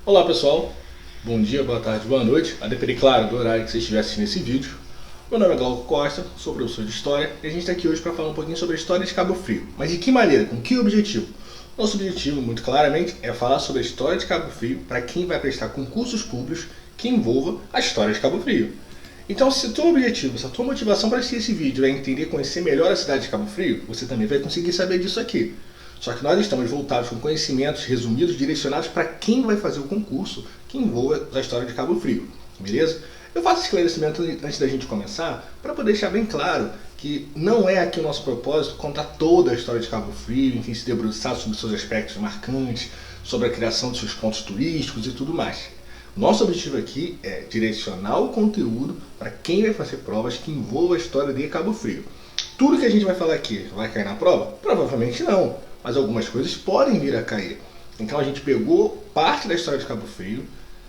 Olá pessoal, bom dia, boa tarde, boa noite, a depender, claro, do horário que você estiver assistindo esse vídeo. Meu nome é Glauco Costa, sou professor de História e a gente está aqui hoje para falar um pouquinho sobre a história de Cabo Frio. Mas de que maneira, com que objetivo? Nosso objetivo, muito claramente, é falar sobre a história de Cabo Frio para quem vai prestar concursos públicos que envolva a história de Cabo Frio. Então, se o teu objetivo, se a tua motivação para assistir esse vídeo é entender e conhecer melhor a cidade de Cabo Frio, você também vai conseguir saber disso aqui. Só que nós estamos voltados com conhecimentos resumidos, direcionados para quem vai fazer o concurso que envolva a história de Cabo Frio, beleza? Eu faço esse esclarecimento antes da gente começar, para poder deixar bem claro que não é aqui o nosso propósito contar toda a história de Cabo Frio, enfim, se debruçar sobre seus aspectos marcantes, sobre a criação de seus pontos turísticos e tudo mais. Nosso objetivo aqui é direcionar o conteúdo para quem vai fazer provas que envolvam a história de Cabo Frio. Tudo que a gente vai falar aqui vai cair na prova? Provavelmente não, mas algumas coisas podem vir a cair. Então a gente pegou parte da história de Cabo Frio,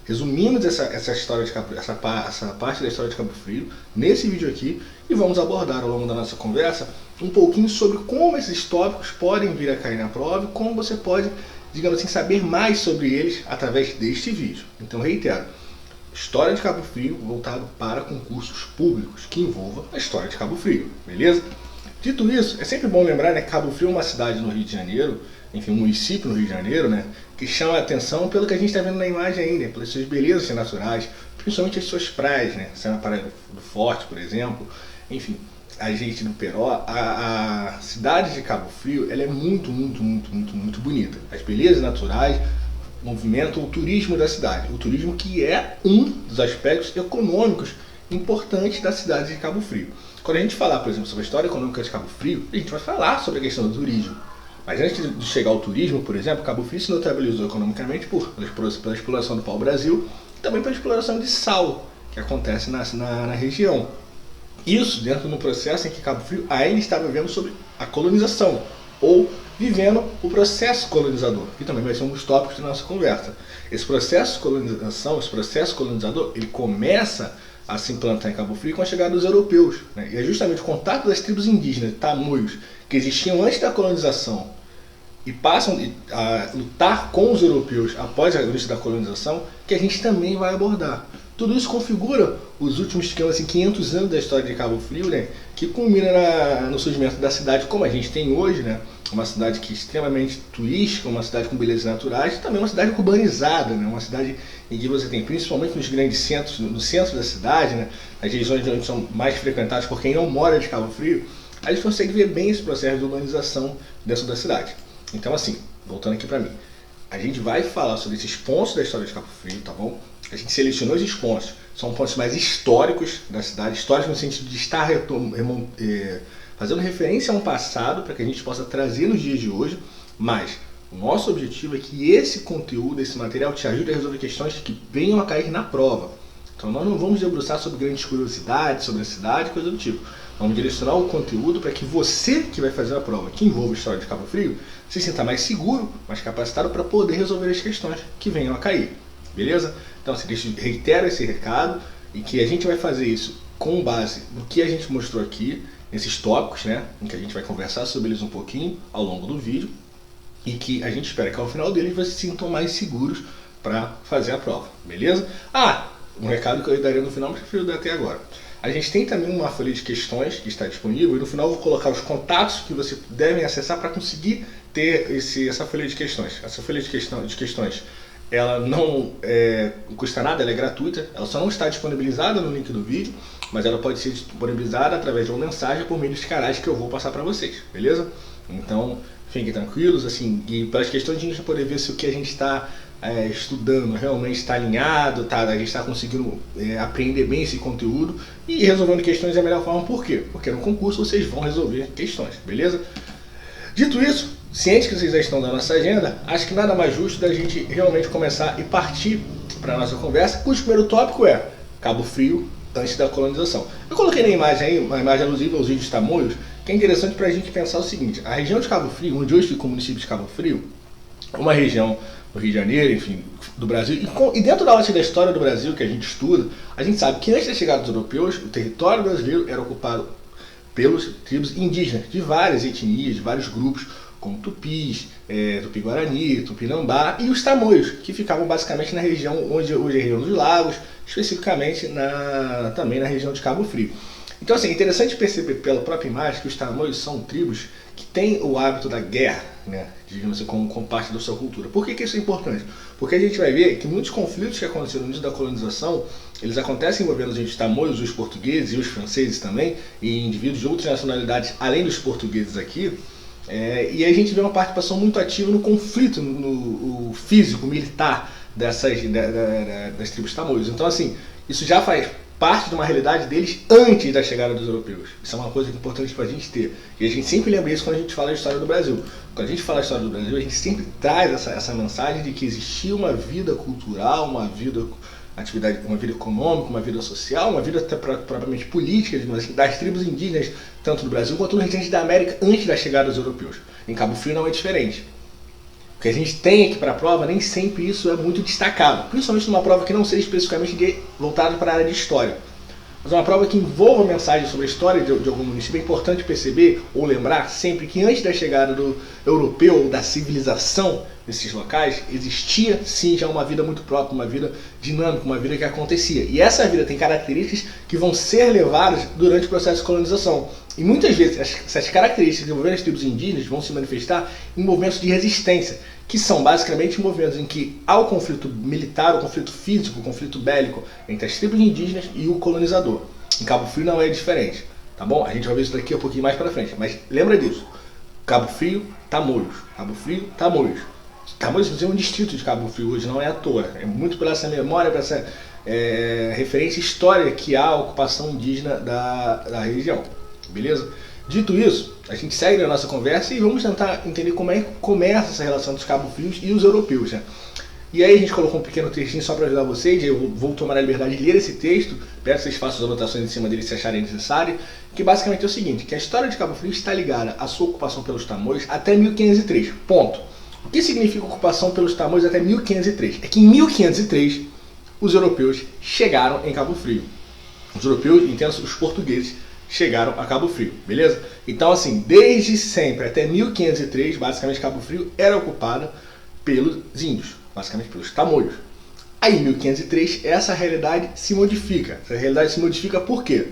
resumimos essa história de essa parte da história de Cabo Frio nesse vídeo aqui e vamos abordar ao longo da nossa conversa um pouquinho sobre como esses tópicos podem vir a cair na prova e como você pode, digamos assim, saber mais sobre eles através deste vídeo. Então reitero, história de Cabo Frio voltado para concursos públicos que envolva a história de Cabo Frio, beleza? Dito isso, é sempre bom lembrar, né, que Cabo Frio é uma cidade no Rio de Janeiro, enfim, um município no Rio de Janeiro, né, que chama a atenção pelo que a gente está vendo na imagem aí, né, pelas suas belezas naturais, principalmente as suas praias, né, sendo a Praia do Forte, por exemplo, enfim, a gente no Peró, a cidade de Cabo Frio, ela é muito bonita. As belezas naturais movimentam o turismo da cidade, o turismo que é um dos aspectos econômicos importantes da cidade de Cabo Frio. Quando a gente falar, por exemplo, sobre a história econômica de Cabo Frio, a gente vai falar sobre a questão do turismo. Mas antes de chegar ao turismo, por exemplo, Cabo Frio se notabilizou economicamente pela exploração do pau-brasil e também pela exploração de sal, que acontece na região. Isso dentro de um processo em que Cabo Frio ainda está vivendo sobre a colonização, ou vivendo o processo colonizador, que também vai ser um dos tópicos da nossa conversa. Esse processo de colonização, esse processo colonizador, ele começa a se implantar em Cabo Frio com a chegada dos europeus, né? E é justamente o contato das tribos indígenas, tamoios, que existiam antes da colonização e passam a lutar com os europeus após o início da colonização, que a gente também vai abordar. Tudo isso configura os últimos 500 anos da história de Cabo Frio, né, que culmina no surgimento da cidade como a gente tem hoje, né, uma cidade que é extremamente turística, uma cidade com belezas naturais, e também uma cidade urbanizada, né, uma cidade em que você tem, principalmente nos grandes centros, no centro da cidade, né, as regiões onde são mais frequentadas por quem não mora de Cabo Frio, a gente consegue ver bem esse processo de urbanização dentro da cidade. Então assim, voltando aqui para mim, a gente vai falar sobre esses pontos da história de Cabo Frio, tá bom? A gente selecionou esses pontos, são pontos mais históricos da cidade, históricos no sentido de estar fazendo referência a um passado para que a gente possa trazer nos dias de hoje, mas o nosso objetivo é que esse conteúdo, esse material te ajude a resolver questões que venham a cair na prova. Então nós não vamos debruçar sobre grandes curiosidades sobre a cidade, coisa do tipo. Vamos direcionar o conteúdo para que você que vai fazer a prova, que envolve a história de Cabo Frio, se sinta mais seguro, mais capacitado para poder resolver as questões que venham a cair. Beleza? Então assim, reitero esse recado e que a gente vai fazer isso com base no que a gente mostrou aqui, nesses tópicos, né, em que a gente vai conversar sobre eles um pouquinho ao longo do vídeo e que a gente espera que ao final deles vocês se sintam mais seguros para fazer a prova. Beleza? Um recado que eu daria no final, mas prefiro dar até agora. A gente tem também uma folha de questões que está disponível e no final eu vou colocar os contatos que você devem acessar para conseguir ter essa folha de questões. Essa folha de questões ela não custa nada, ela é gratuita, ela só não está disponibilizada no link do vídeo, mas ela pode ser disponibilizada através de uma mensagem por meio dos canais que eu vou passar para vocês, beleza? Então fiquem tranquilos, assim, e pelas questões de a gente poder ver se o que a gente está estudando realmente está alinhado, a gente está conseguindo aprender bem esse conteúdo e resolvendo questões da melhor forma. Por quê? Porque no concurso vocês vão resolver questões, beleza? Dito isso, ciente que vocês já estão da nossa agenda, acho que nada mais justo da gente realmente começar e partir para a nossa conversa, cujo primeiro tópico é Cabo Frio antes da colonização. Eu coloquei na imagem aí, uma imagem alusiva aos índios tamoios, que é interessante para a gente pensar o seguinte: a região de Cabo Frio, onde hoje fica o município de Cabo Frio, é uma região do Rio de Janeiro, enfim, do Brasil, e dentro da ótica da história do Brasil que a gente estuda, a gente sabe que antes da chegada dos europeus, o território brasileiro era ocupado pelos tribos indígenas, de várias etnias, de vários grupos, como tupis, tupi-guarani, tupinambá e os tamoios, que ficavam basicamente na região onde hoje é a região dos lagos, especificamente também na região de Cabo Frio. Então assim, é interessante perceber pela própria imagem que os tamoios são tribos que têm o hábito da guerra, né, digamos assim, como parte da sua cultura. Por que isso é importante? Porque a gente vai ver que muitos conflitos que aconteceram no início da colonização, eles acontecem envolvendo os tamoios, os portugueses e os franceses também, e indivíduos de outras nacionalidades além dos portugueses aqui, e a gente vê uma participação muito ativa no conflito no físico, militar das tribos tamoios. Então assim, isso já faz parte de uma realidade deles antes da chegada dos europeus. Isso é uma coisa importante para a gente ter. E a gente sempre lembra isso quando a gente fala de história do Brasil. Quando a gente fala de história do Brasil, a gente sempre traz essa mensagem de que existia uma vida cultural, uma vida econômica, uma vida social, uma vida até propriamente política das tribos indígenas, tanto do Brasil quanto no restante da América, antes da chegada dos europeus. Em Cabo Frio não é diferente. O que a gente tem aqui para a prova, nem sempre isso é muito destacado, principalmente numa prova que não seja especificamente voltada para a área de história. Mas uma prova que envolva mensagem sobre a história de algum município. É importante perceber ou lembrar sempre que antes da chegada do europeu ou da civilização nesses locais, existia sim já uma vida muito própria, uma vida dinâmica, uma vida que acontecia. E essa vida tem características que vão ser levadas durante o processo de colonização. E muitas vezes essas características envolvendo as tribos indígenas vão se manifestar em movimentos de resistência, que são basicamente movimentos em que há o conflito militar, o conflito físico, o conflito bélico entre as tribos indígenas e o colonizador. Em Cabo Frio não é diferente, tá bom? A gente vai ver isso daqui um pouquinho mais para frente, mas lembra disso. Cabo Frio, Tamoios. Cabo Frio, Tamoios. Tamoios é um distrito de Cabo Frio hoje, não é à toa. É muito por essa memória, por essa referência histórica que há a ocupação indígena da região. Beleza? Dito isso, a gente segue na nossa conversa e vamos tentar entender como é que começa essa relação dos Cabo Frios e os europeus, né? E aí a gente colocou um pequeno textinho só para ajudar vocês. Eu vou tomar a liberdade de ler esse texto, peço que vocês façam as anotações em cima dele se acharem necessário, que basicamente é o seguinte, que a história de Cabo Frio está ligada à sua ocupação pelos tamoios até 1503, ponto. O que significa ocupação pelos tamoios até 1503? É que em 1503 os europeus chegaram em Cabo Frio. Os europeus, entendo, os portugueses, chegaram a Cabo Frio, beleza? Então assim, desde sempre, até 1503, basicamente Cabo Frio era ocupada pelos índios, basicamente pelos tamoios. Aí em 1503, essa realidade se modifica. Essa realidade se modifica por quê?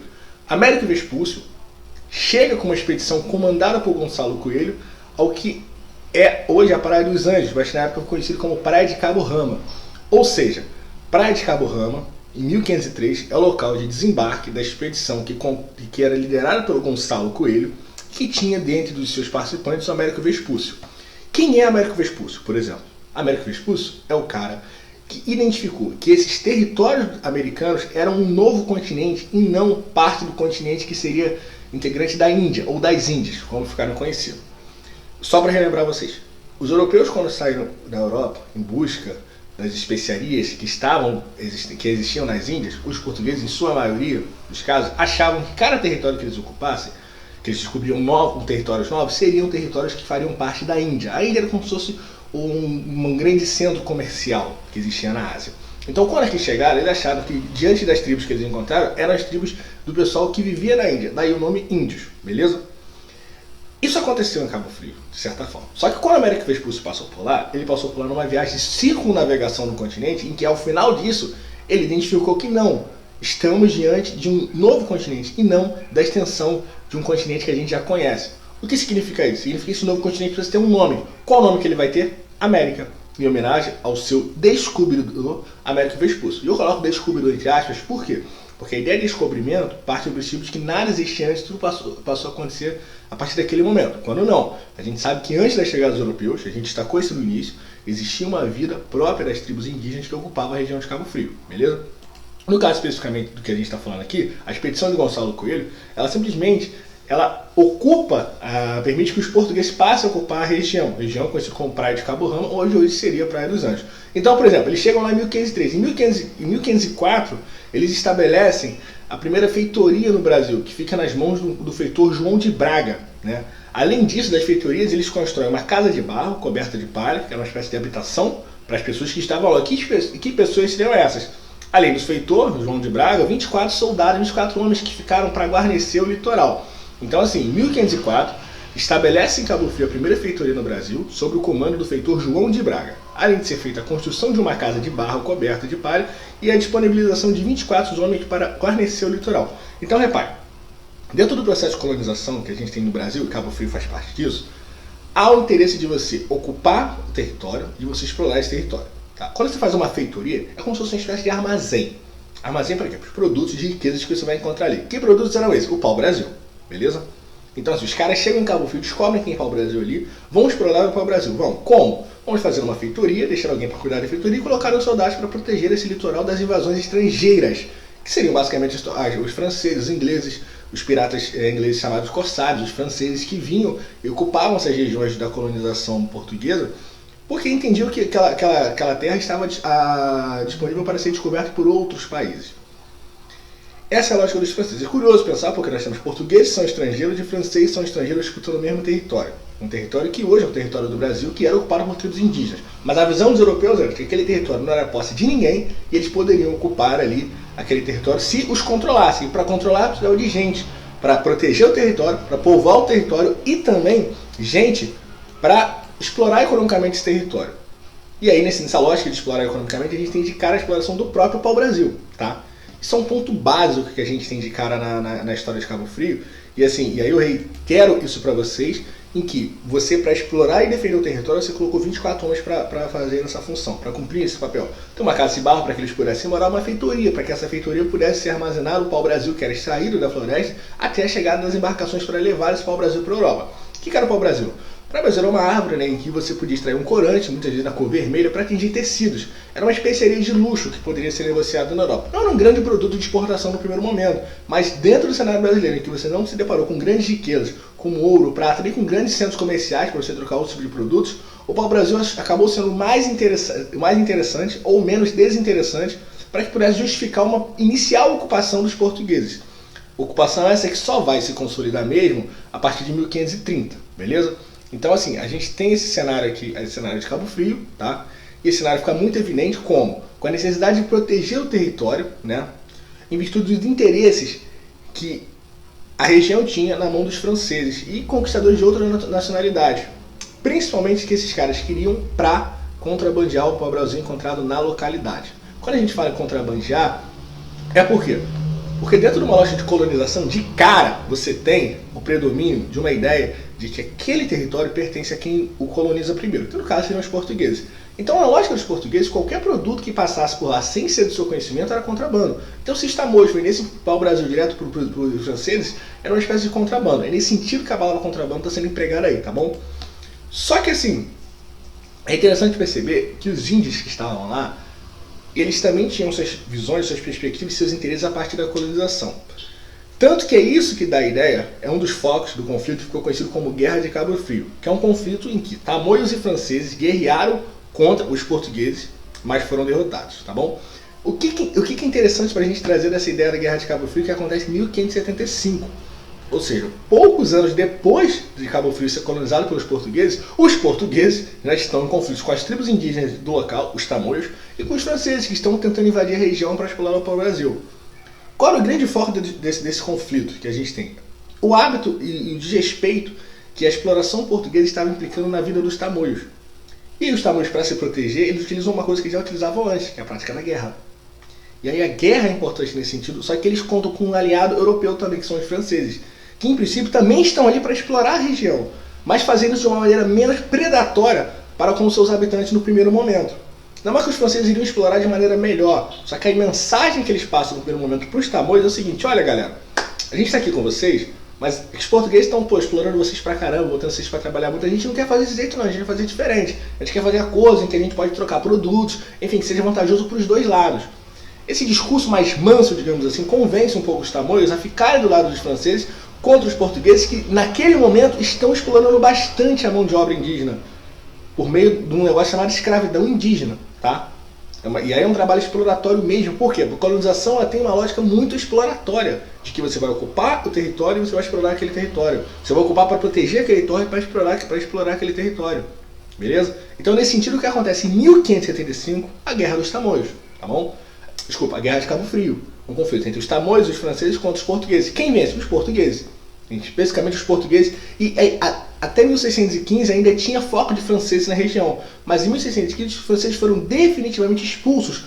Américo Vespúcio chega com uma expedição comandada por Gonçalo Coelho ao que é hoje a Praia dos Anjos, mas na época conhecido como Praia de Cabo Rama. Ou seja, Praia de Cabo Rama, em 1503, é o local de desembarque da expedição que era liderada pelo Gonçalo Coelho, que tinha dentre dos seus participantes o Américo Vespúcio. Quem é Américo Vespúcio, por exemplo? Américo Vespúcio é o cara que identificou que esses territórios americanos eram um novo continente e não parte do continente que seria integrante da Índia, ou das Índias, como ficaram conhecidos. Só para relembrar vocês, os europeus quando saíram da Europa em busca das especiarias que existiam nas Índias, os portugueses, em sua maioria dos casos, achavam que cada território que eles ocupassem, que eles descobriam territórios novos, seriam territórios que fariam parte da Índia. A Índia era como se fosse um grande centro comercial que existia na Ásia. Então, quando eles chegaram, eles acharam que, diante das tribos que eles encontraram, eram as tribos do pessoal que vivia na Índia. Daí o nome índios, beleza? Isso aconteceu em Cabo Frio, de certa forma. Só que quando o Américo Vespúcio passou por lá, ele passou por lá numa viagem de circunnavegação no continente, em que ao final disso, ele identificou que não, estamos diante de um novo continente e não da extensão de um continente que a gente já conhece. O que significa isso? Significa que esse novo continente precisa ter um nome. Qual o nome que ele vai ter? América, em homenagem ao seu descobridor Américo Vespúcio. E eu coloco descobridor entre aspas, por quê? Porque a ideia de descobrimento parte do princípio de que nada existia antes, tudo passou a acontecer a partir daquele momento. Quando não, a gente sabe que antes da chegada dos europeus, a gente destacou isso no início, existia uma vida própria das tribos indígenas que ocupavam a região de Cabo Frio, beleza? No caso especificamente do que a gente está falando aqui, a expedição de Gonçalo Coelho, ela simplesmente permite que os portugueses passem a ocupar a região conhecida como Praia de Cabo Rama, hoje seria Praia dos Anjos. Então, por exemplo, eles chegam lá em 1503. Em 1504, eles estabelecem a primeira feitoria no Brasil, que fica nas mãos do feitor João de Braga, né? Além disso, das feitorias, eles constroem uma casa de barro coberta de palha, que era uma espécie de habitação para as pessoas que estavam lá. Que pessoas seriam essas? Além do feitor, João de Braga, 24 soldados, 24 homens que ficaram para guarnecer o litoral. Então, assim, em 1504, estabelece em Cabo Frio a primeira feitoria no Brasil, sob o comando do feitor João de Braga, além de ser feita a construção de uma casa de barro coberta de palha e a disponibilização de 24 homens para guarnecer o litoral. Então repare, dentro do processo de colonização que a gente tem no Brasil, e Cabo Frio faz parte disso, há o interesse de você ocupar o território e você explorar esse território. Tá? Quando você faz uma feitoria, é como se fosse uma espécie de armazém. Armazém para quê? Para os produtos de riquezas que você vai encontrar ali. Que produtos eram esses? O pau-brasil, beleza? Então, assim, os caras chegam em Cabo Frio, descobrem que tem pau-brasil ali, vão explorar o pau-brasil. Vão. Como? Vamos fazer uma feitoria, deixar alguém para cuidar da feitoria e colocar os soldados para proteger esse litoral das invasões estrangeiras, que seriam basicamente os franceses, os ingleses, os piratas ingleses chamados corsários, os franceses que vinham e ocupavam essas regiões da colonização portuguesa, porque entendiam que aquela terra estava disponível para ser descoberta por outros países. Essa é a lógica dos franceses. É curioso pensar, porque nós temos portugueses que são estrangeiros e franceses que são estrangeiros disputando o mesmo território. Um território que hoje é o território do Brasil, que era ocupado por tribos indígenas. Mas a visão dos europeus era que aquele território não era posse de ninguém e eles poderiam ocupar ali aquele território se os controlassem. E para controlar, precisava de gente para proteger o território, para povoar o território e também gente para explorar economicamente esse território. E aí, nessa lógica de explorar economicamente, a gente tem de cara a exploração do próprio pau-brasil, tá? Isso é um ponto básico que a gente tem de cara na história de Cabo Frio. E assim, e aí eu reitero isso para vocês, em que você, para explorar e defender o território, você colocou 24 homens para fazer essa função, para cumprir esse papel. Tem uma casa de barro para que eles pudessem morar, uma feitoria, para que essa feitoria pudesse ser armazenado o pau-brasil, que era extraído da floresta, até a chegada das embarcações para levar esse pau-brasil para a Europa. O que era o pau-brasil? O pau-brasil era uma árvore, né, em que você podia extrair um corante, muitas vezes na cor vermelha, para atingir tecidos. Era uma especiaria de luxo que poderia ser negociado na Europa. Não era um grande produto de exportação no primeiro momento, mas dentro do cenário brasileiro, em que você não se deparou com grandes riquezas, como ouro, prata, nem com grandes centros comerciais para você trocar outro tipo de produtos, o pau-brasil acabou sendo mais interessante ou menos desinteressante para que pudesse justificar uma inicial ocupação dos portugueses. Ocupação essa que só vai se consolidar mesmo a partir de 1530, beleza? Então, assim, a gente tem esse cenário aqui, esse cenário de Cabo Frio, tá? E esse cenário fica muito evidente como? Com a necessidade de proteger o território, né? Em virtude dos interesses que a região tinha na mão dos franceses e conquistadores de outras nacionalidades. Principalmente que esses caras queriam para contrabandear o pau-brasil encontrado na localidade. Quando a gente fala em contrabandear, é por quê? Porque dentro de uma lógica de colonização, de cara, você tem o predomínio de uma ideia de que aquele território pertence a quem o coloniza primeiro, que no caso seriam os portugueses. Então, na lógica dos portugueses, qualquer produto que passasse por lá sem ser do seu conhecimento era contrabando. Então, se Tamoios vendesse pau-brasil direto para os franceses, era uma espécie de contrabando. É nesse sentido que a palavra contrabando está sendo empregada aí, tá bom? Só que, assim, é interessante perceber que os índios que estavam lá, eles também tinham suas visões, suas perspectivas e seus interesses a partir da colonização. Tanto que é isso que dá a ideia, é um dos focos do conflito que ficou conhecido como Guerra de Cabo Frio, que é um conflito em que tamoios e franceses guerrearam contra os portugueses, mas foram derrotados, tá bom? O que é interessante para a gente trazer dessa ideia da Guerra de Cabo Frio, que acontece em 1575, ou seja, poucos anos depois de Cabo Frio ser colonizado pelos portugueses, os portugueses já estão em conflitos com as tribos indígenas do local, os tamoios, e com os franceses, que estão tentando invadir a região para explorar o pau-brasil. Qual é o grande foco desse conflito que a gente tem? O hábito e o desrespeito que a exploração portuguesa estava implicando na vida dos tamoios. E os tamoios, para se proteger, eles utilizam uma coisa que já utilizavam antes, que é a prática da guerra. E aí a guerra é importante nesse sentido, só que eles contam com um aliado europeu também, que são os franceses, que em princípio também estão ali para explorar a região, mas fazendo isso de uma maneira menos predatória para com os seus habitantes no primeiro momento. Não é que os franceses iriam explorar de maneira melhor, só que a mensagem que eles passam no primeiro momento para os tamoios é o seguinte: olha galera, a gente está aqui com vocês, mas os portugueses estão explorando vocês pra caramba, botando vocês para trabalhar muito, a gente não quer fazer desse jeito não, a gente vai fazer diferente. A gente quer fazer acordos em que a gente pode trocar produtos, enfim, que seja vantajoso para os dois lados. Esse discurso mais manso, digamos assim, convence um pouco os tamoios a ficarem do lado dos franceses contra os portugueses, que naquele momento estão explorando bastante a mão de obra indígena, por meio de um negócio chamado escravidão indígena, tá? E aí é um trabalho exploratório mesmo. Por quê? Porque a colonização ela tem uma lógica muito exploratória, de que você vai ocupar o território e você vai explorar aquele território. Você vai ocupar para proteger aquele território e para explorar aquele território. Beleza? Então, nesse sentido, o que acontece? Em 1575, a Guerra dos Tamoios, tá bom? Desculpa, a Guerra de Cabo Frio. Um conflito entre os tamoios e os franceses contra os portugueses. Quem vence? Os portugueses. especificamente os portugueses, e até 1615 ainda tinha foco de franceses na região, mas em 1615 os franceses foram definitivamente expulsos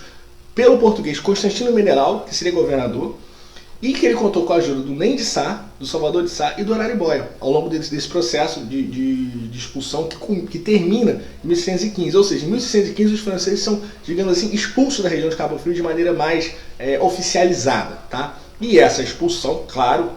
pelo português Constantino Menelau, que seria governador, e que ele contou com a ajuda do Nem de Sá, do Salvador de Sá e do Araribóia, ao longo desse processo de expulsão que termina em 1615. Ou seja, em 1615 os franceses são, digamos assim, expulsos da região de Cabo Frio de maneira mais oficializada. Tá? E essa expulsão, claro,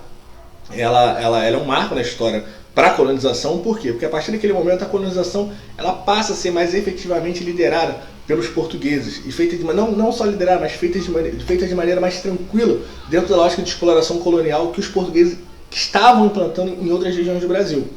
ela é um marco na história para a colonização. Por quê? Porque a partir daquele momento a colonização ela passa a ser mais efetivamente liderada pelos portugueses, e feita não só liderada, mas feita de maneira mais tranquila, dentro da lógica de exploração colonial que os portugueses estavam implantando em outras regiões do Brasil.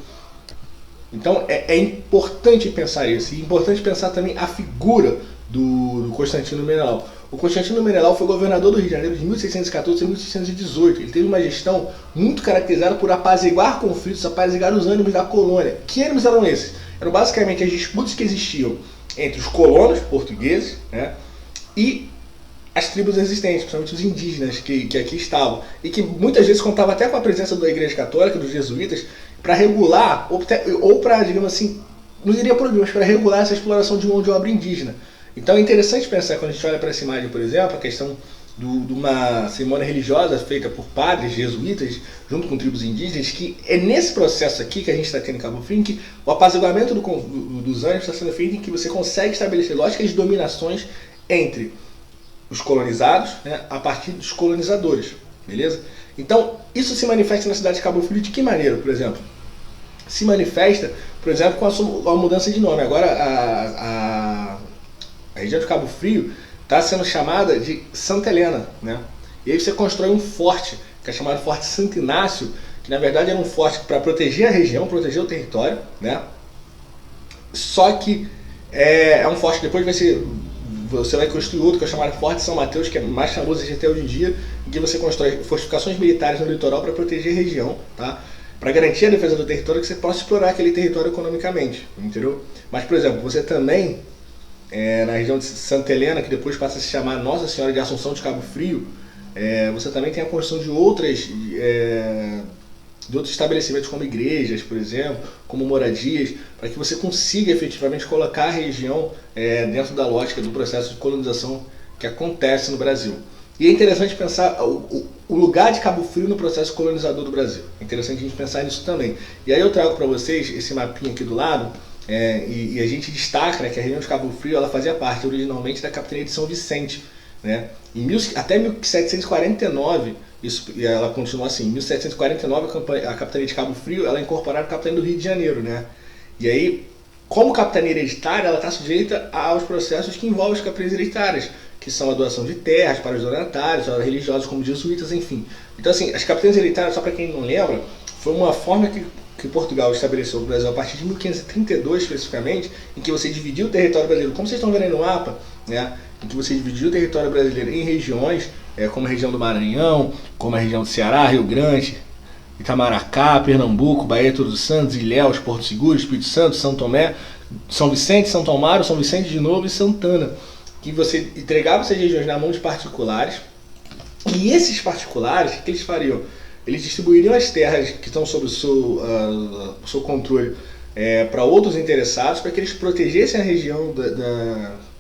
Então é importante pensar isso, e é importante pensar também a figura do Constantino Menelau. O Constantino Menelau foi governador do Rio de Janeiro de 1614 a 1618. Ele teve uma gestão muito caracterizada por apaziguar conflitos, apaziguar os ânimos da colônia. Que ânimos eram esses? Eram basicamente as disputas que existiam entre os colonos portugueses, né, e as tribos existentes, principalmente os indígenas que aqui estavam, e que muitas vezes contava até com a presença da Igreja Católica, dos jesuítas, para regular, ou para, digamos assim, não diria proibir, mas para regular essa exploração de mão de obra indígena. Então é interessante pensar, quando a gente olha para essa imagem, por exemplo, a questão de uma cerimônia religiosa feita por padres jesuítas junto com tribos indígenas, que é nesse processo aqui que a gente está tendo em Cabo Frio, em que o apaziguamento dos ânimos está sendo feito, em que você consegue estabelecer lógicas de dominações entre os colonizados, né, a partir dos colonizadores, beleza? Então isso se manifesta na cidade de Cabo Frio de que maneira, por exemplo? Se manifesta, por exemplo, com a mudança de nome. Agora a região de Cabo Frio está sendo chamada de Santa Helena, né? E aí você constrói um forte, que é chamado Forte Santo Inácio, que na verdade era um forte para proteger a região, proteger o território, né? Só que é um forte que depois você vai construir outro, que é chamado Forte São Mateus, que é mais famoso até hoje em dia, em que você constrói fortificações militares no litoral para proteger a região, tá? Para garantir a defesa do território, que você possa explorar aquele território economicamente, entendeu? Mas, por exemplo, você também na região de Santa Helena, que depois passa a se chamar Nossa Senhora de Assunção de Cabo Frio, você também tem a construção de outros estabelecimentos, como igrejas, por exemplo, como moradias, para que você consiga efetivamente colocar a região dentro da lógica do processo de colonização que acontece no Brasil. E é interessante pensar o lugar de Cabo Frio no processo colonizador do Brasil. É interessante a gente pensar nisso também. E aí eu trago para vocês esse mapinha aqui do lado, e a gente destaca, né, que a região de Cabo Frio ela fazia parte originalmente da capitania de São Vicente, né? Até 1749, e ela continua assim, em 1749 a capitania de Cabo Frio ela é incorporada à capitania do Rio de Janeiro, né? E aí, como capitania hereditária, ela está sujeita aos processos que envolvem as capitanias hereditárias, que são a doação de terras para os donatários, para religiosos como jesuítas, enfim. Então assim, as capitanias hereditárias, só para quem não lembra, foi uma forma que Portugal estabeleceu no Brasil a partir de 1532 especificamente, em que você dividiu o território brasileiro, como vocês estão vendo aí no mapa, né, em que você dividiu o território brasileiro em regiões, como a região do Maranhão, como a região do Ceará, Rio Grande, Itamaracá, Pernambuco, Bahia, Todos os Santos, Ilhéus, Porto Seguro, Espírito Santo, São Tomé, São Vicente, Santo Amaro, São Vicente de Novo e Santana, que você entregava essas regiões na mão de particulares, e esses particulares, o que eles fariam? Eles distribuiriam as terras que estão sob o seu controle para outros interessados, para que eles protegessem a região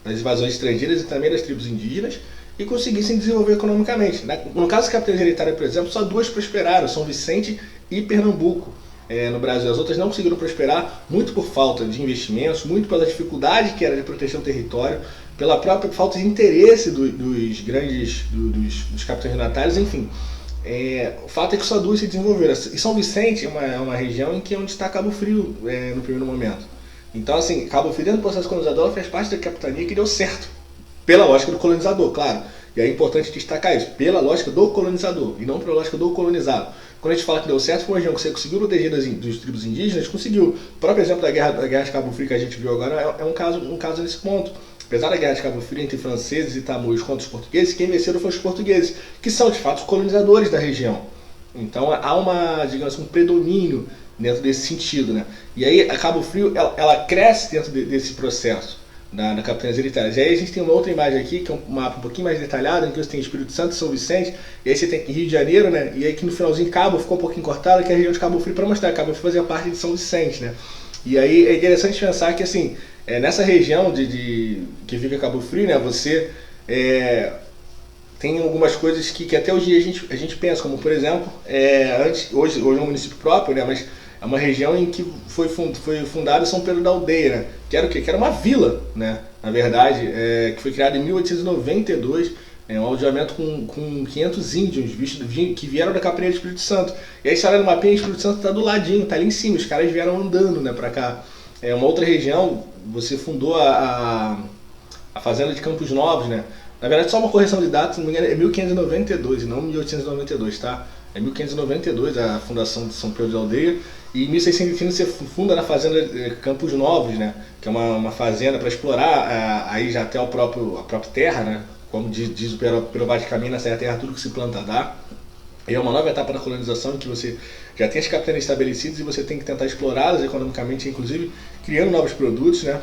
das invasões estrangeiras e também das tribos indígenas e conseguissem desenvolver economicamente. No caso da capitania hereditária, por exemplo, só duas prosperaram, São Vicente e Pernambuco, no Brasil. As outras não conseguiram prosperar, muito por falta de investimentos, muito pela dificuldade que era de proteger o território, pela própria falta de interesse dos capitães renatários, enfim. O fato é que só duas se desenvolveram. E São Vicente é uma região onde está Cabo Frio no primeiro momento. Então, assim, Cabo Frio, dentro do processo colonizador, ela fez parte da capitania que deu certo, pela lógica do colonizador, claro. E é importante destacar isso, pela lógica do colonizador, e não pela lógica do colonizado. Quando a gente fala que deu certo, foi uma região que você conseguiu proteger dos tribos indígenas, conseguiu. O próprio exemplo da guerra de Cabo Frio que a gente viu agora é um caso nesse ponto. Apesar da guerra de Cabo Frio entre franceses e tamoios contra os portugueses, quem venceram foram os portugueses, que são de fato os colonizadores da região. Então há digamos, um predomínio dentro desse sentido, né? E aí a Cabo Frio ela cresce dentro desse processo, da Capitanias Hereditárias. E aí a gente tem uma outra imagem aqui, que é um mapa um pouquinho mais detalhado, em que você tem Espírito Santo e São Vicente, e aí você tem Rio de Janeiro, né? E aí que no finalzinho Cabo ficou um pouquinho cortado, que é a região de Cabo Frio, para mostrar que Cabo Frio fazia parte de São Vicente, né? E aí é interessante pensar que, assim, nessa região que fica Cabo Frio, né? Você tem algumas coisas que até hoje a gente pensa, como por exemplo, hoje é um município próprio, né? Mas é uma região em que foi fundada São Pedro da Aldeia, né? Que era o quê? Que era uma vila, né? Na verdade, que foi criada em 1892, um aldeamento com 500 índios que vieram da Capitania do Espírito Santo. E aí você olha no mapinha, o Espírito Santo está do ladinho, está ali em cima, os caras vieram andando, né, para cá. Uma outra região, você fundou a Fazenda de Campos Novos, né? Na verdade, só uma correção de data, se não me engano, é 1592 e não 1892, tá? É 1592 a fundação de São Pedro da Aldeia, e em 1615 você funda na Fazenda Campos Novos, né? Que é uma fazenda para explorar aí já até a própria terra, né? Como diz o Perovati Caminho, nessa terra tudo que se planta dá. E é uma nova etapa da colonização em que você já tem as capitanias estabelecidas e você tem que tentar explorá-las economicamente, inclusive criando novos produtos, né?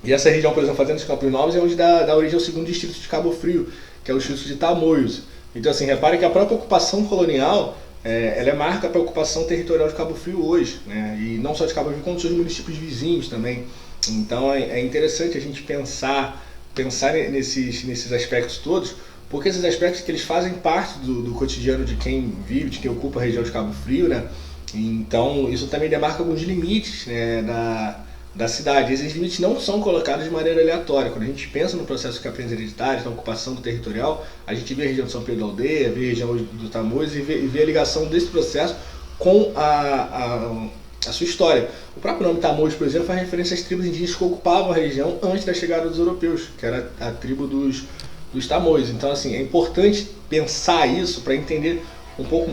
E essa região, por exemplo, Fazenda de Campos Novos, é onde dá origem ao segundo distrito de Cabo Frio, que é o distrito de Tamoios. Então, assim, repare que a própria ocupação colonial, ela marca para a ocupação territorial de Cabo Frio hoje, né? E não só de Cabo Frio, como dos seus municípios vizinhos também. Então, é interessante a gente pensar nesses aspectos todos, porque esses aspectos que eles fazem parte do cotidiano de quem vive, de quem ocupa a região de Cabo Frio, né? Então, isso também demarca alguns limites, né, da cidade. Esses limites não são colocados de maneira aleatória. Quando a gente pensa no processo de capitanias hereditárias, na ocupação do territorial, a gente vê a região de São Pedro da Aldeia, vê a região do Tamoios e vê a ligação desse processo com a sua história. O próprio nome Tamoios, por exemplo, faz referência às tribos indígenas que ocupavam a região antes da chegada dos europeus, que era a tribo dos Tamoios. Então, assim, é importante pensar isso para entender um pouco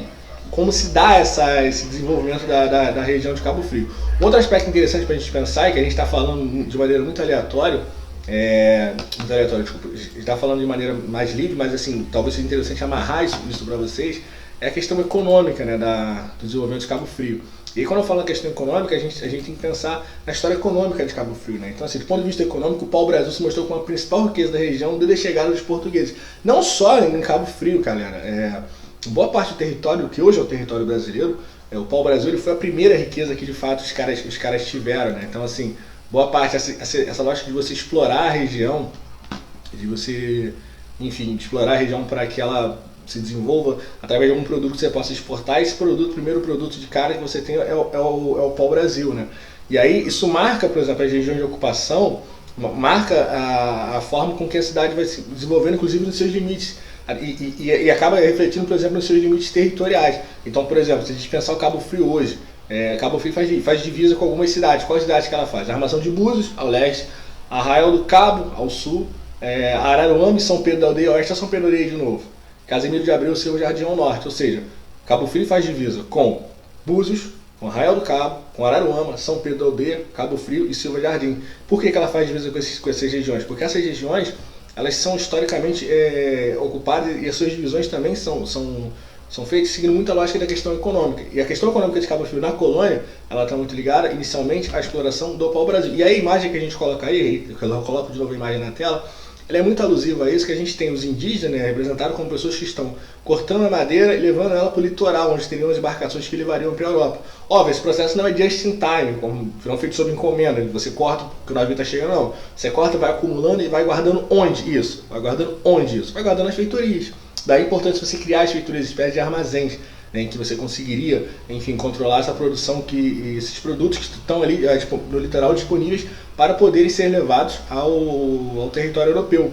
como se dá esse desenvolvimento da região de Cabo Frio. Outro aspecto interessante para a gente pensar, e que a gente está falando de maneira muito aleatória, desculpa, a gente está falando de maneira mais livre, mas assim, talvez seja interessante amarrar isso para vocês, é a questão econômica, né, do desenvolvimento de Cabo Frio. E aí, quando eu falo na questão econômica, a gente tem que pensar na história econômica de Cabo Frio, né? Então, assim, do ponto de vista econômico, o pau-brasil se mostrou como a principal riqueza da região desde a chegada dos portugueses. Não só em Cabo Frio, galera. Boa parte do território, que hoje é o território brasileiro, o pau-brasil, ele foi a primeira riqueza que de fato os caras tiveram, né? Então, assim, boa parte, essa lógica de você explorar a região, de você, enfim, explorar a região para que ela se desenvolva através de algum produto que você possa exportar. Esse produto, o primeiro produto de cara que você tem é o pau-brasil, né? E aí isso marca, por exemplo, as regiões de ocupação, marca a forma com que a cidade vai se desenvolvendo, inclusive nos seus limites, e acaba refletindo, por exemplo, nos seus limites territoriais. Então, por exemplo, se a gente pensar o Cabo Frio hoje, Cabo Frio faz divisa com algumas cidades. Quais cidades que ela faz? A Armação de Búzios, ao leste, Arraial do Cabo, ao sul, Araruama e São Pedro da Aldeia, ao oeste, São Pedro da Aldeia de novo. Casimiro de Abreu, Seu Jardim ao norte, ou seja, Cabo Frio faz divisa com Búzios, com Arraial do Cabo, com Araruama, São Pedro da Aldeia, Cabo Frio e Silva Jardim. Por que ela faz divisa com essas regiões? Porque essas regiões, elas são historicamente ocupadas, e as suas divisões também são feitas seguindo muita lógica da questão econômica. E a questão econômica de Cabo Frio na colônia, ela está muito ligada inicialmente à exploração do pau-brasil. E a imagem que a gente coloca aí, eu coloco de novo a imagem na tela, ela é muito alusiva a isso, que a gente tem os indígenas, né, representados como pessoas que estão cortando a madeira e levando ela para o litoral, onde teriam as embarcações que levariam para a Europa. Óbvio, esse processo não é just in time, como não feito sob encomenda, você corta porque o navio está chegando, não. Você corta, vai acumulando e vai guardando onde isso? Vai guardando onde isso? Vai guardando nas feitorias. Daí a importância de você criar as feitorias, espécies de armazéns, né, em que você conseguiria, enfim, controlar essa produção, esses produtos que estão ali no litoral disponíveis para poderem ser levados ao território europeu.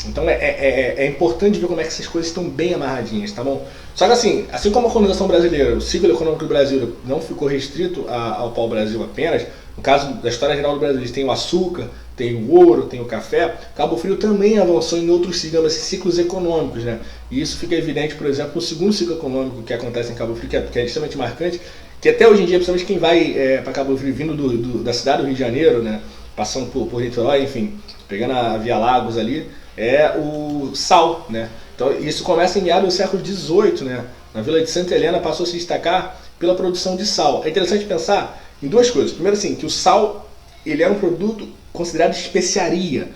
Então é importante ver como é que essas coisas estão bem amarradinhas, tá bom? Só que assim como a colonização brasileira, o ciclo econômico do Brasil não ficou restrito ao pau-brasil apenas. No caso da história geral do Brasil, tem o açúcar, tem o ouro, tem o café. Cabo Frio também avançou em outros, digamos assim, ciclos econômicos, né? E isso fica evidente, por exemplo, no segundo ciclo econômico que acontece em Cabo Frio, que é extremamente marcante, que até hoje em dia, principalmente quem vai para Cabo Frio vindo da cidade do Rio de Janeiro, né, passando por Niterói, enfim, pegando a Via Lagos ali, é o sal, né? Então isso começa em meados do século XVIII, né? Na Vila de Santa Helena passou a se destacar pela produção de sal. É interessante pensar em duas coisas. Primeiro, assim, que o sal, ele era um produto considerado especiaria,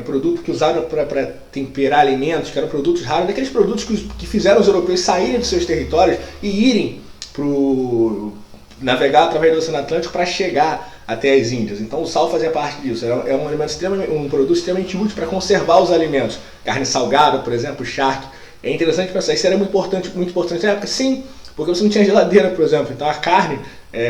produto que usaram para temperar alimentos, que eram produtos raros, daqueles produtos que fizeram os europeus saírem dos seus territórios e irem navegar através do Oceano Atlântico para chegar até as Índias. Então o sal fazia parte disso, é um produto extremamente útil para conservar os alimentos. Carne salgada, por exemplo, charque. É interessante pensar, isso era muito importante na época, sim, porque você não tinha geladeira, por exemplo. Então a carne,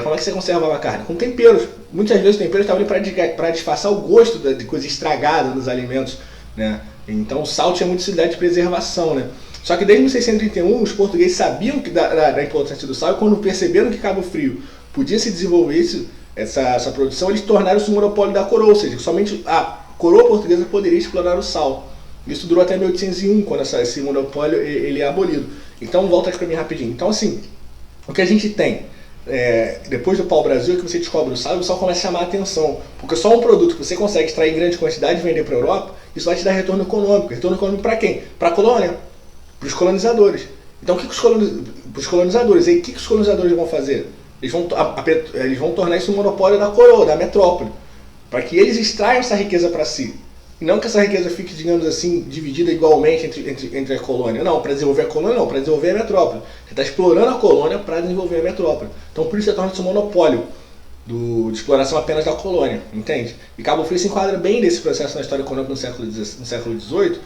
como é que você conservava a carne? Com temperos. Muitas vezes os temperos estavam ali para disfarçar o gosto de coisa estragada nos alimentos, né? Então o sal tinha muita utilidade de preservação, né? Só que desde 1631 os portugueses sabiam da importância do sal, e quando perceberam que Cabo Frio podia se desenvolver essa produção, eles tornaram-se um monopólio da coroa, ou seja, somente a coroa portuguesa poderia explorar o sal. Isso durou até 1801, quando esse monopólio ele é abolido. Então volta aqui para mim rapidinho. Então assim, o que a gente tem depois do pau-brasil é que você descobre o sal e o sal começa a chamar a atenção. Porque só um produto que você consegue extrair em grande quantidade e vender para a Europa, isso vai te dar retorno econômico. Retorno econômico para quem? Para a colônia, para os colonizadores. Então o que os colonizadores? E o que os colonizadores vão fazer? Eles vão tornar isso um monopólio da coroa, da metrópole, para que eles extraiam essa riqueza para si. E não que essa riqueza fique, digamos assim, dividida igualmente entre a colônia. Não, para desenvolver a colônia não, para desenvolver a metrópole. Você está explorando a colônia para desenvolver a metrópole. Então por isso você torna-se um monopólio de exploração apenas da colônia, entende? E Cabo Frio se enquadra bem nesse processo na história econômica no século XVIII.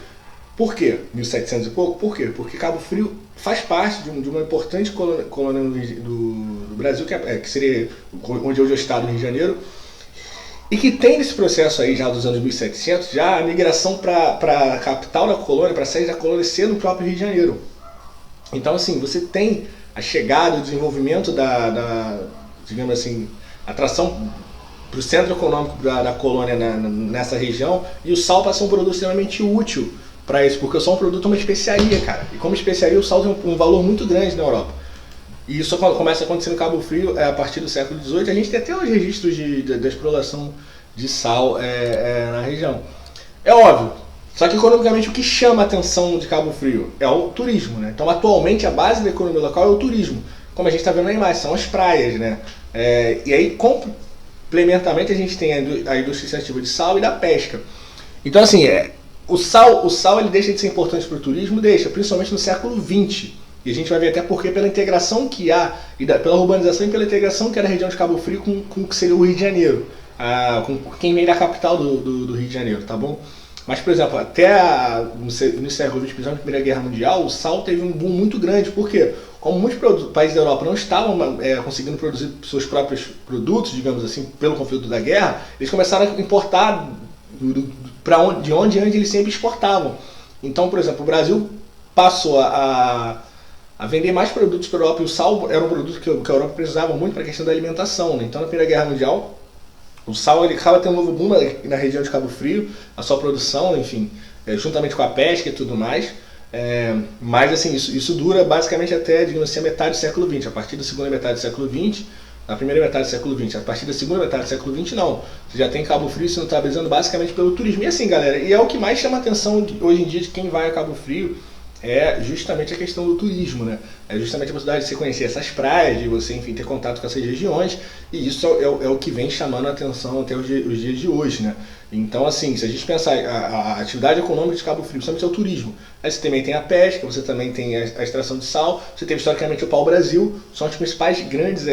Por quê? 1700 e pouco? Por quê? Porque Cabo Frio faz parte de uma importante colônia do Brasil, que seria onde hoje é o estado do Rio de Janeiro, e que tem nesse processo aí já dos anos 1700, já a migração para a capital da colônia, para a sede da colônia ser no próprio Rio de Janeiro. Então assim, você tem a chegada, o desenvolvimento digamos assim, atração para o centro econômico da colônia nessa região, e o sal passa a ser um produto extremamente útil para isso, porque o sal é um produto, uma especiaria, cara. E como especiaria, o sal tem um valor muito grande na Europa. E isso começa a acontecer no Cabo Frio a partir do século XVIII. A gente tem até os registros da exploração de sal na região. É óbvio, só que economicamente o que chama a atenção de Cabo Frio é o turismo, né? Então atualmente a base da economia local é o turismo. Como a gente está vendo na imagem, são as praias, né? E aí complementarmente a gente tem a indústria extrativa de sal e da pesca. Então assim, o sal ele deixa de ser importante para o turismo, principalmente no século XX. E a gente vai ver até porque pela integração que há, pela urbanização e pela integração que era a região de Cabo Frio com o que seria o Rio de Janeiro, com quem vem da capital do Rio de Janeiro, tá bom? Mas, por exemplo, até no século XX, principalmente na Primeira Guerra Mundial, o sal teve um boom muito grande. Por quê? Como muitos países da Europa não estavam conseguindo produzir seus próprios produtos, digamos assim, pelo conflito da guerra, eles começaram a importar de onde eles sempre exportavam. Então, por exemplo, o Brasil passou a vender mais produtos para a Europa, e o sal era um produto que a Europa precisava muito para a questão da alimentação, né? Então, na Primeira Guerra Mundial, o sal ele acaba tendo um novo boom na região de Cabo Frio, a sua produção, enfim, juntamente com a pesca e tudo mais. Mas assim, isso dura basicamente até, digamos assim, a metade do século XX. A partir da segunda metade do século XX, na primeira metade do século XX, a partir da segunda metade do século XX, não. Você já tem Cabo Frio sendo estabilizando basicamente pelo turismo. E assim, galera, e é o que mais chama a atenção hoje em dia de quem vai a Cabo Frio, é justamente a questão do turismo, né? É justamente a possibilidade de você conhecer essas praias, de você, enfim, ter contato com essas regiões, e isso é o que vem chamando a atenção até os dias de hoje, né? Então, assim, se a gente pensar a atividade econômica de Cabo Frio, principalmente é o turismo. Aí você também tem a pesca, você também tem a extração de sal, você teve historicamente o pau-brasil, são as principais grandes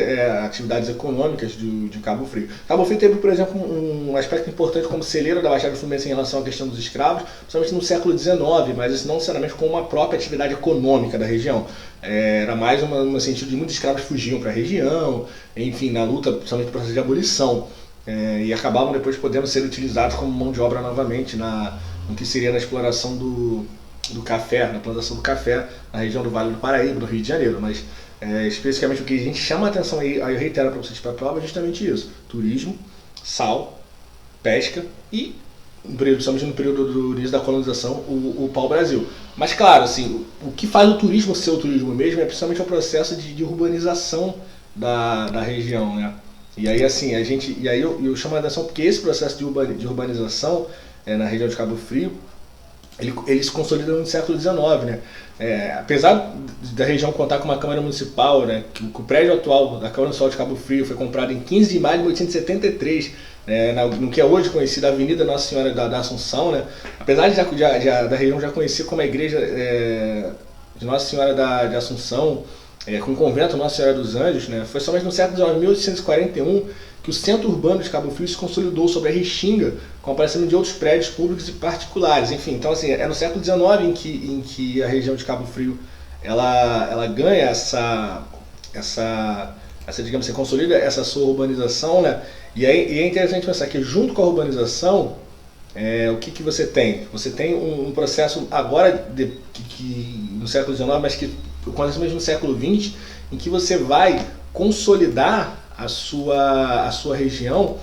atividades econômicas de Cabo Frio. Cabo Frio teve, por exemplo, um aspecto importante como celeiro da Baixada Fluminense em relação à questão dos escravos, principalmente no século XIX, mas isso não necessariamente com uma própria atividade econômica da região. Era mais um sentido de muitos escravos fugiam para a região, enfim, na luta, principalmente no processo de abolição. E acabavam depois podendo ser utilizados como mão de obra novamente no que seria na exploração do café, na plantação do café na região do Vale do Paraíba, do Rio de Janeiro. Mas especificamente o que a gente chama a atenção aí eu reitero para vocês para a prova, é justamente isso: turismo, sal, pesca e, principalmente no período do início da colonização, o pau-brasil. Mas claro, assim, o que faz o turismo ser o turismo mesmo é principalmente o processo de urbanização da região, né? E aí assim, eu chamo a atenção porque esse processo de urbanização na região de Cabo Frio, ele se consolida no século XIX, né? Apesar da região contar com uma Câmara Municipal, né, que o prédio atual da Câmara Municipal de Cabo Frio foi comprado em 15 de maio de 1873, no que é hoje conhecida a Avenida Nossa Senhora da Assunção, né? Apesar da região já conhecer como a igreja de Nossa Senhora de Assunção, com o convento Nossa Senhora dos Anjos, né? Foi somente no século XIX, 1841, que o centro urbano de Cabo Frio se consolidou sobre a Restinga, com o aparecimento de outros prédios públicos e particulares. Enfim, então assim, é no século XIX em que a região de Cabo Frio ela ganha essa digamos assim, consolida essa sua urbanização, né? E é interessante pensar que junto com a urbanização, o que você tem? Você tem um processo agora, no século XIX, mas que acontece mesmo no século XX, em que você vai consolidar a sua região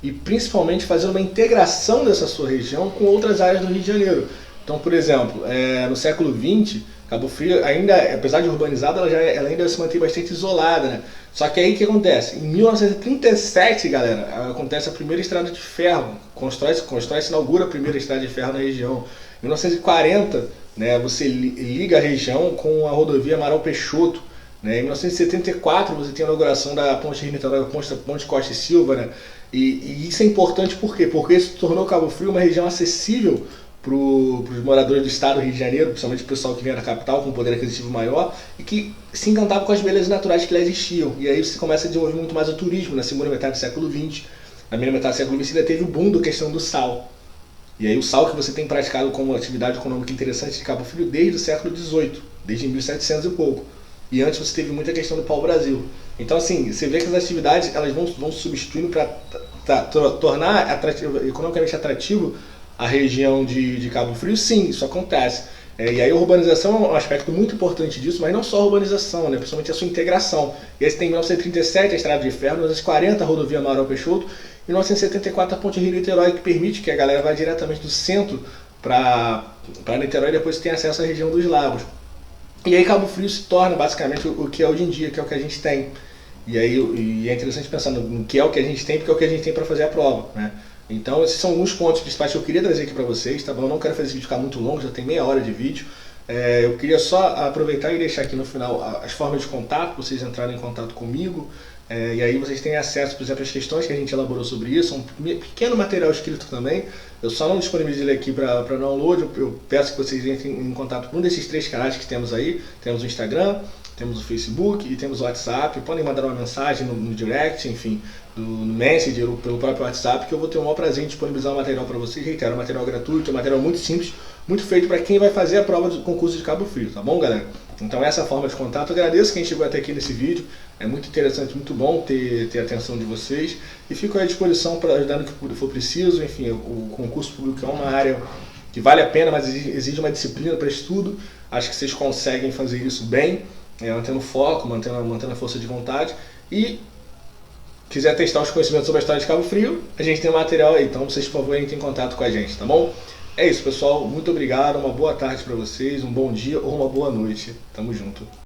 e principalmente fazer uma integração dessa sua região com outras áreas do Rio de Janeiro. Então, por exemplo, no século XX, Cabo Frio, ainda, apesar de urbanizada, ela ainda se mantém bastante isolada, né? Só que aí o que acontece? Em 1937, galera, acontece a primeira estrada de ferro, se inaugura a primeira estrada de ferro na região. Em 1940, né, você liga a região com a rodovia Amaral Peixoto. Em 1974 você tem a inauguração da Ponte Rio-Niterói, a Ponte Costa e Silva, né? E isso é importante por quê? Porque isso tornou Cabo Frio uma região acessível para os moradores do estado do Rio de Janeiro, principalmente o pessoal que vinha da capital com um poder aquisitivo maior e que se encantava com as belezas naturais que lá existiam. E aí você começa a desenvolver muito mais o turismo na segunda metade do século XX. Na primeira metade do século XX ainda teve o boom da questão do sal. E aí o sal que você tem praticado como atividade econômica interessante de Cabo Frio desde o século XVIII, desde 1700 e pouco. E antes você teve muita questão do pau-brasil. Então assim, você vê que as atividades elas vão substituindo para tornar economicamente atrativo a região de Cabo Frio. Sim, isso acontece. E aí a urbanização é um aspecto muito importante disso, mas não só a urbanização, né? Principalmente a sua integração. E aí você tem em 1937 a Estrada de Ferro, em 1940 a rodovia Amaral Peixoto, e em 1974 a Ponte Rio-Niterói, que permite que a galera vá diretamente do centro para Niterói e depois tem acesso à região dos lagos. E aí Cabo Frio se torna basicamente o que é hoje em dia, que é o que a gente tem. E é interessante pensar no que é o que a gente tem, porque é o que a gente tem para fazer a prova, né? Então esses são alguns pontos principais que eu queria trazer aqui para vocês, tá bom? Eu não quero fazer esse vídeo ficar muito longo, já tem meia hora de vídeo. Eu queria só aproveitar e deixar aqui no final as formas de contato, para vocês entrarem em contato comigo. E aí vocês têm acesso, por exemplo, às questões que a gente elaborou sobre isso, um pequeno material escrito também. Eu só não disponibilizo ele aqui para download, eu peço que vocês entrem em contato com um desses 3 canais que temos aí. Temos o Instagram, temos o Facebook e temos o WhatsApp. Podem mandar uma mensagem no direct, enfim, no Messenger ou pelo próprio WhatsApp, que eu vou ter o maior prazer em disponibilizar o material para vocês. Reitero, é um material gratuito, é um material muito simples, muito feito para quem vai fazer a prova do concurso de Cabo Frio, tá bom, galera? Então essa é a forma de contato. Eu agradeço quem chegou até aqui nesse vídeo, é muito interessante, muito bom ter a atenção de vocês e fico à disposição para ajudar no que for preciso. Enfim, o concurso público é uma área que vale a pena, mas exige uma disciplina para estudo. Acho que vocês conseguem fazer isso bem, mantendo foco, mantendo a força de vontade. E quiser testar os conhecimentos sobre a história de Cabo Frio, a gente tem um material aí, então vocês por favor entrem em contato com a gente, tá bom? É isso, pessoal, muito obrigado, uma boa tarde para vocês, um bom dia ou uma boa noite, tamo junto.